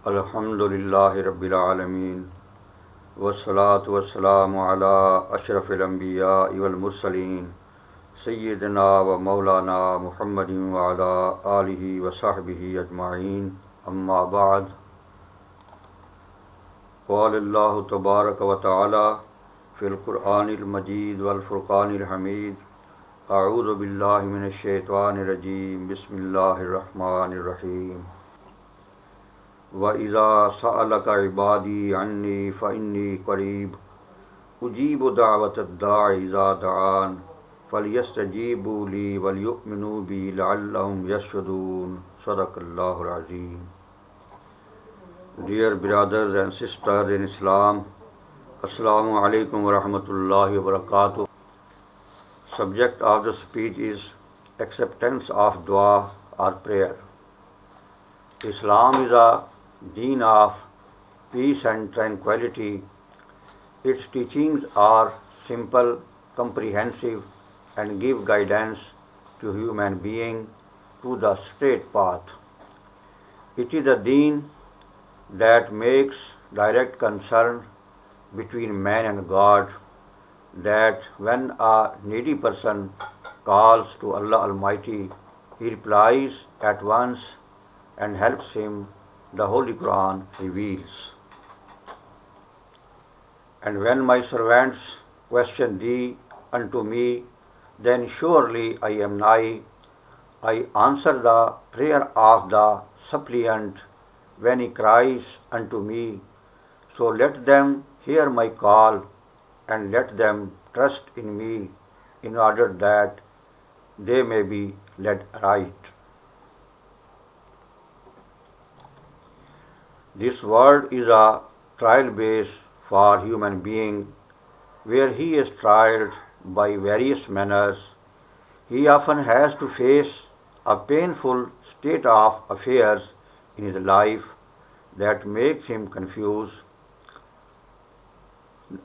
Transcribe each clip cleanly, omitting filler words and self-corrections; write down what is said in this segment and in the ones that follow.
الحمد للہ رب العالمین والصلاة والسلام علی اشرف الانبیاء والمرسلین سیدنا و مولانا محمد وعلی آلہ وصحبہ اجمعین اما بعد قال اللہ تبارک و تعالی فی القرآن المجید والفرقان الحمید اعوذ باللہ من الشیطان الرجیم بسم اللہ الرحمن الرحیم وَإِذَا سَأَلَكَ عِبَادِي عَنِّي فَإِنِّي قَرِيبٌ أُجِيبُ دَعْوَةَ الدَّاعِ إِذَا دَعَانِ فَلْيَسْتَجِيبُوا لِي وَلْيُؤْمِنُوا بِي لَعَلَّهُمْ يَرْشُدُونَ صدق اللہ العظیم. Dear brothers and sisters in Islam, Assalamu alaikum wa rahmatullahi wa barakatuh. Subject of the speech is acceptance of dua or prayer. Islam is a deen of peace and tranquility. Its teachings are simple, comprehensive, and give guidance to human being to the straight path. It is a deen that makes direct concern between man and God, that when a needy person calls to Allah Almighty, He replies at once and helps him, the Holy Quran reveals. And when my servants question thee unto me, then surely I am nigh. I answer the prayer of the suppliant when he cries unto me. So let them hear my call, and let them trust in me, in order that they may be led right. This world is a trial base for human being, where he is tried by various manners. He often has to face a painful state of affairs in his life that makes him confused.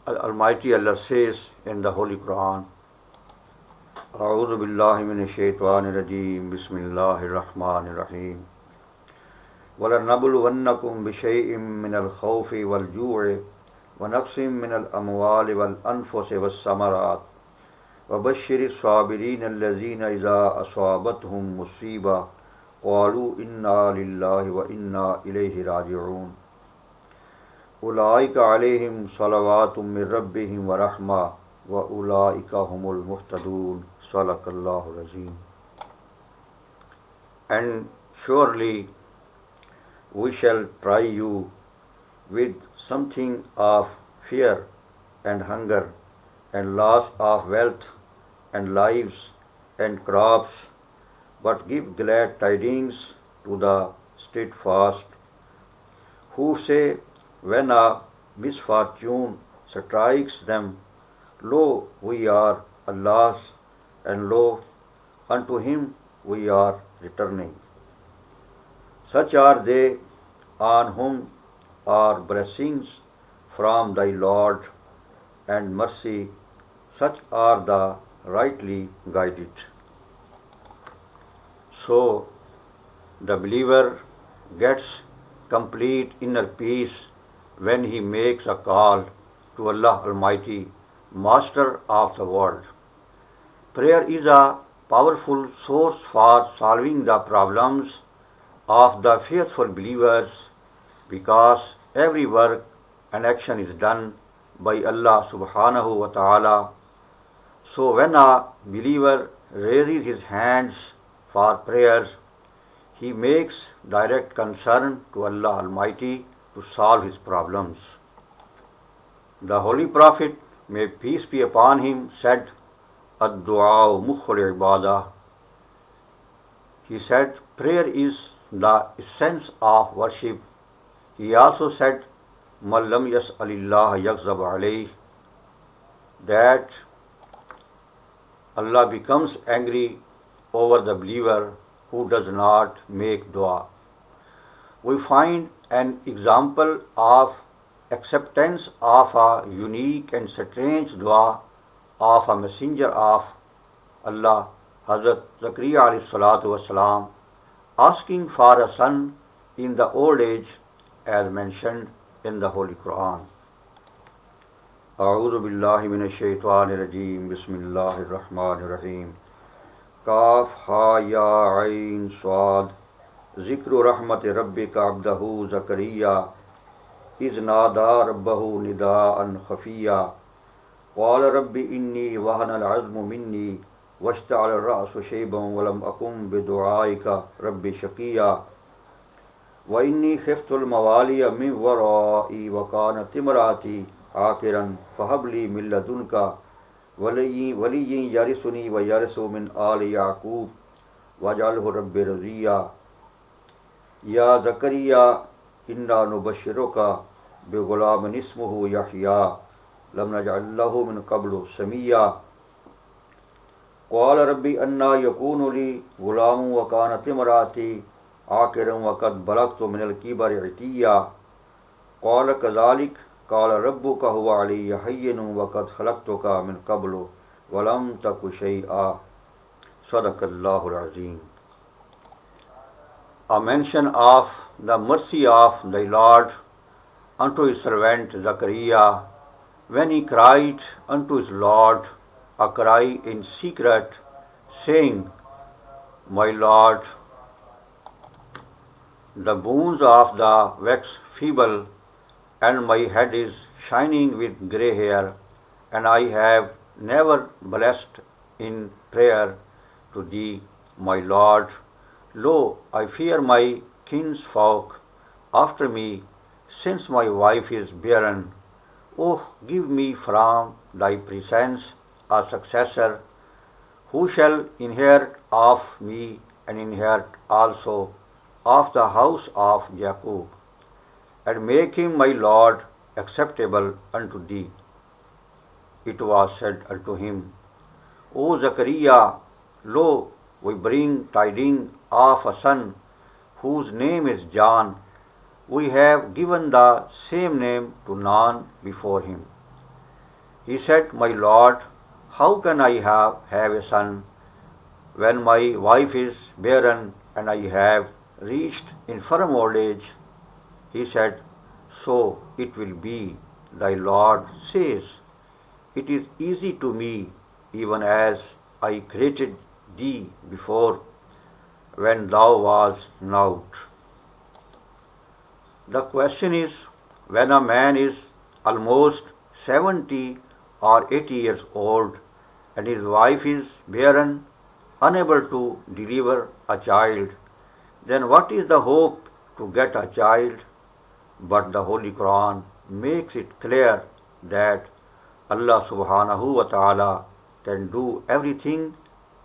Almighty Allah says in the Holy Quran, أعوذ باللہ من الشیطان الرجیم بسم اللہ الرحمن الرحیم وَلَنَبْلُوَنَّكُمْ بِشَيْءٍ مِّنَ الْخَوْفِ وَالْجُوعِ وَنَقْصٍ مِّنَ الْأَمْوَالِ وَالْأَنفُسِ وَالثَّمَرَاتِ وَبَشِّرِ الصَّابِرِينَ الَّذِينَ إِذَا أَصَابَتْهُم مُّصِيبَةٌ قَالُوا إِنَّا لِلَّهِ وَإِنَّا إِلَيْهِ رَاجِعُونَ أُولَٰئِكَ عَلَيْهِمْ صَلَوَاتٌ مِّن رَّبِّهِمْ وَرَحْمَةٌ وَأُولَٰئِكَ هُمُ الْمُهْتَدُونَ صدق اللہ العظیم. And surely we shall try you with something of fear and hunger and loss of wealth and lives and crops, but give glad tidings to the steadfast, who say when a misfortune strikes them, lo, we are Allah's, and lo, unto Him we are returning. Such are they on whom are blessings from thy Lord and mercy, such are the rightly guided. So the believer gets complete inner peace when he makes a call to Allah Almighty, Master of the world. Prayer is a powerful source for solving the problems of the faithful believers, because every work and action is done by Allah subhanahu wa ta'ala. So when a believer raises his hands for prayers, he makes direct concern to Allah Almighty to solve his problems. The Holy Prophet, may peace be upon him, said, Ad-du'a mukhul ibadah. He said, prayer is the essence of worship. He also said, Man lam yas'alillah yaghzab alayh, that Allah becomes angry over the believer who does not make dua. We find an example of acceptance of a unique and strange dua of a messenger of Allah, Hazrat Zakaria alayhi salatu wasalam, asking for a son in the old age as mentioned in the Holy Quran. اعوذ باللہ من الشیطان الرجیم بسم اللہ الرحمن الرحیم کاف ہا یا عین صاد ذکر رحمت ربک عبدہ زکریا اذ نادى ربه نداء خفيا قال رب إني وهن العظم مني واشتعل الرأس شيبا ولم أكن بدعائك رب شقيا وإني خفت الموالي من ورائي وكانت امرأتي عاقرا فهب لي من لدنك ولي يرثني ويرث من آل يعقوب واجعله رب رضيا يا زكريا إنا نبشرك بغلام اسمه يحيى لم نجعل له من قبل سميا قال ربي أنى يكون لي غلام وكانت امرأتي عاقرا وقد بلغت من الكبر عتيا قال كذلك قال ربك هو علي هين وقد خلقتك من قبل ولم تك شيئا صدق الله العظيم. A mention of the mercy of thy Lord unto his servant Zachariah when he cried unto his Lord a cry in secret, saying, My Lord, the bones of the wax feeble, and my head is shining with grey hair, and I have never blessed in prayer to thee, my Lord. Lo, I fear my kinsfolk after me, since my wife is barren. Oh, give me from thy presence a successor, who shall inherit of me and inherit also of the house of Jacob, and make him my Lord acceptable unto thee. It was said unto him, O Zachariah, lo, we bring tidings of a son, whose name is John. We have given the same name to none before him. He said, My Lord, how can I have a son, when my wife is barren, and I have reached infirm old age? He said, So it will be, thy Lord says, It is easy to me, even as I created thee before, when thou wast naught. The question is, when a man is almost 70 or 80 years old, and his wife is barren, unable to deliver a child, then what is the hope to get a child? But the Holy Quran makes it clear that Allah subhanahu wa ta'ala can do everything,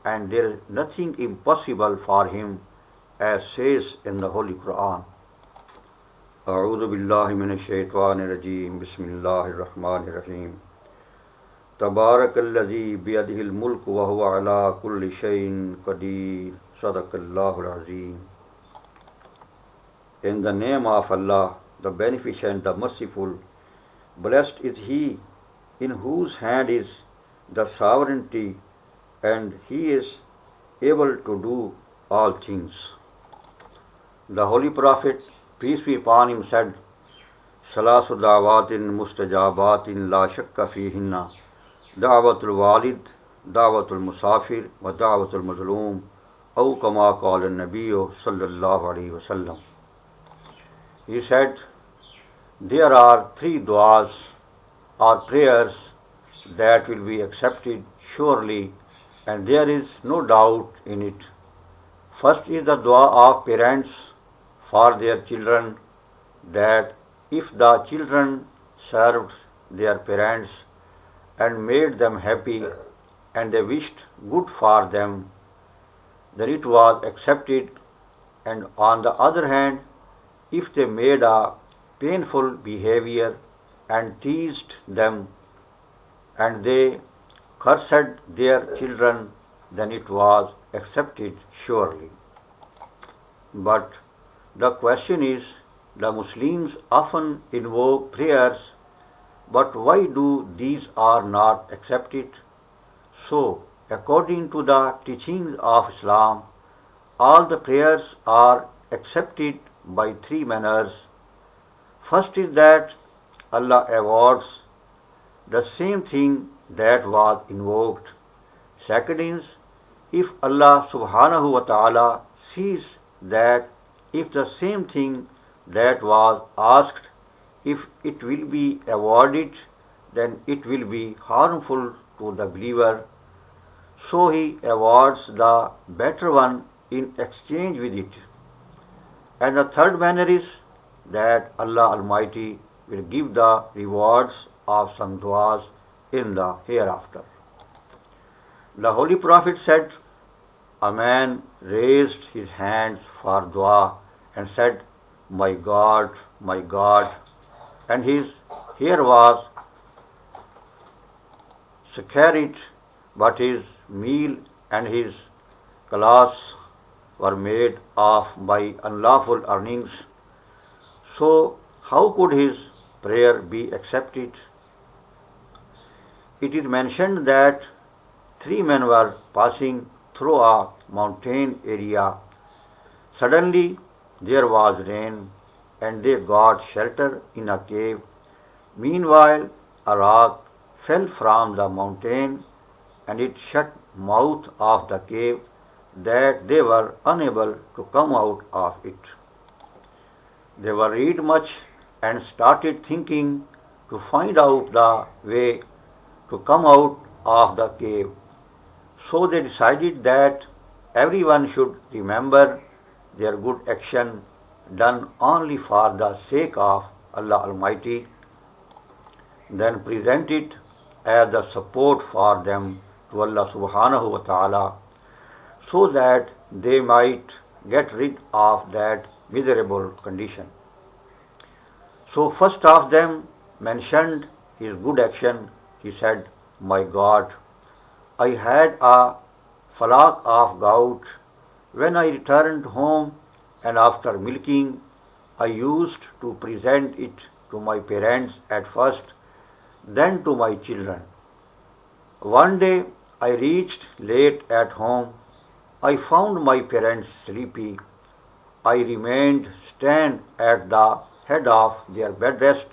and there is nothing impossible for him, as says in the Holy Quran. اعوذ باللہ من الشیطان الرجیم بسم اللہ الرحمن الرحیم تبارک الذی بیدہ الملک وہو علی کل شیء قدیر صدق اللہ العظیم. In the name of Allah, the Beneficent, the Merciful, blessed is He in whose hand is the sovereignty, and He is able to do all things. The Holy Prophet, peace be upon him, said, Salasu da'watin mustajabatin la shakka fihinna, da'watul walid, da'watul musafir, wa da'watul mazloom, aw kama qala an-nabiyyu sallallahu alayhi wa sallam. He said, there are 3 du'as or prayers that will be accepted surely, and there is no doubt in it. First is the dua of parents for their children, that if the children served their parents and made them happy, and they wished good for them, then it was accepted. And on the other hand, if they made a painful behavior and teased them, and they cursed their children, then it was accepted surely. But the question is, the Muslims often invoke prayers, but why do these are not accepted? So, according to the teachings of Islam, all the prayers are accepted by 3 manners. First is that Allah awards the same thing that was invoked. Second is, if Allah subhanahu wa ta'ala sees that if the same thing that was asked, if it will be awarded, then it will be harmful to the believer, so he awards the better one in exchange with it. And the third manner is that Allah Almighty will give the rewards of some du'as in the hereafter. The Holy Prophet said, a man raised his hands for dua and said, my God, and his hair was scarlet, but his meal and his clothes were made of by unlawful earnings. So how could his prayer be accepted? It is mentioned that three men were passing through a mountain area. Suddenly there was rain, and they got shelter in a cave. Meanwhile, a rock fell from the mountain, and it shut mouth of the cave, that they were unable to come out of it. They worried much and started thinking to find out the way to come out of the cave. So they decided that everyone should remember their good action done only for the sake of Allah Almighty, then present it as the support for them to Allah subhanahu wa ta'ala, so that they might get rid of that miserable condition. So first of them mentioned his good action. He said, my God, I had a flock of goats. When I returned home and after milking, I used to present it to my parents at first, then to my children. One day I reached late at home. I found my parents sleepy. I remained stand at the head of their bed rest,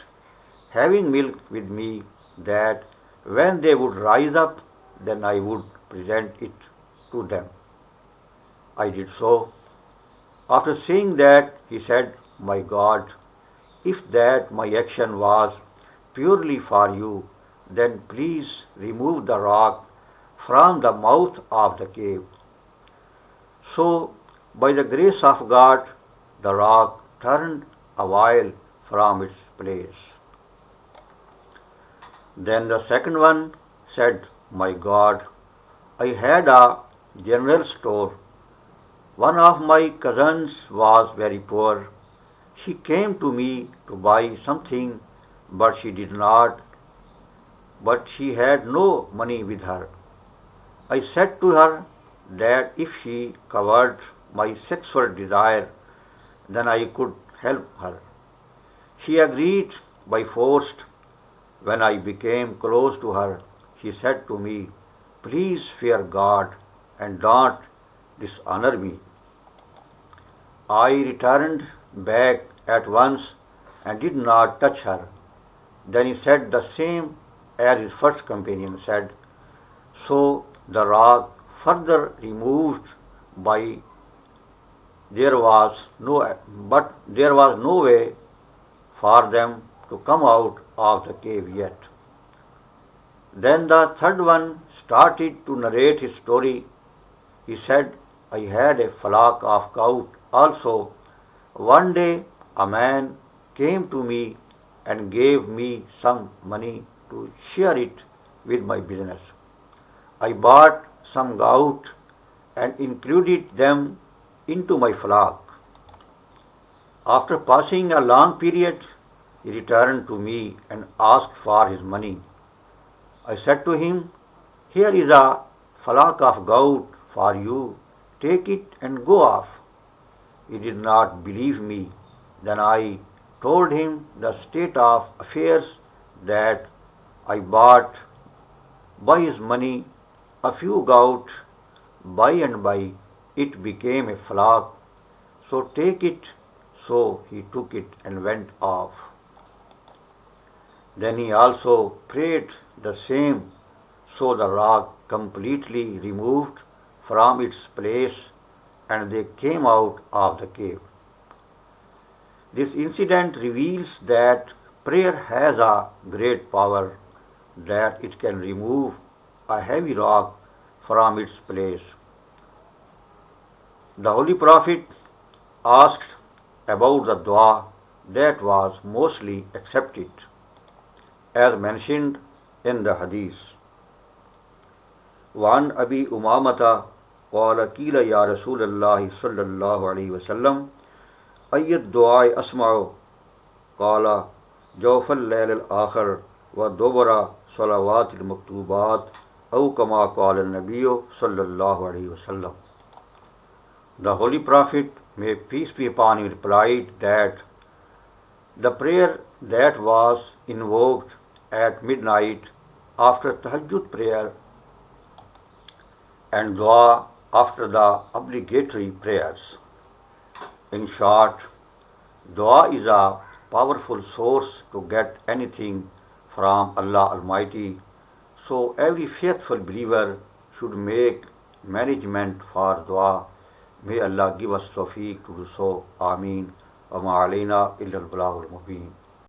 having milk with me, that when they would rise up, then I would present it to them. I did so. After saying that, he said, my God, if that my action was purely for you, then please remove the rock from the mouth of the cave. So, by the grace of God, the rock turned a while from its place. Then the second one said, my God, I had a general store. One of my cousins was very poor. She came to me to buy something, but she had no money with her. I said to her that if she covered my sexual desire, then I could help her. She agreed by force. When I became close to her, she said to me, please fear God and don't dishonor me. I returned back at once and did not touch her. Then he said the same as his first companion said. So the rock further removed by there was no way for them to come out of the cave yet. Then the third one started to narrate his story. He said, I had a flock of goats also. One day a man came to me and gave me some money to share it with my business. I bought some goats and included them into my flock. After passing a long period, he returned to me and asked for his money. I said to him, here is a flock of goats for you. Take it and go off. He did not believe me. Then I told him the state of affairs, that I bought by his money a few goats. By and by it became a flock. So take it. So he took it and went off. Then he also prayed the same, so the rock completely removed from its place and they came out of the cave. This incident reveals that prayer has a great power, that it can remove a heavy rock from its place. The Holy Prophet asked about the dua that was mostly accepted, as mentioned in the Hadith. وعن أبي أمامة قال قيل يا رسول الله صلى الله عليه وسلم أي الدعاء أسمع قال جوف الليل الآخر ودبر صلوات المكتوبات أو كما قال النبي صلى الله عليه وسلم. The Holy Prophet, may peace be upon him, replied that the prayer that was invoked at midnight after Tahajjud prayer and dua after the obligatory prayers. In short, dua is a powerful source to get anything from Allah Almighty, so every faithful believer should make management for dua. May Allah give us tawfiq to do so. Ameen. وَمَا عَلَيْنَا إِلَّا الْبَلَاغُ الْمُبِينُ.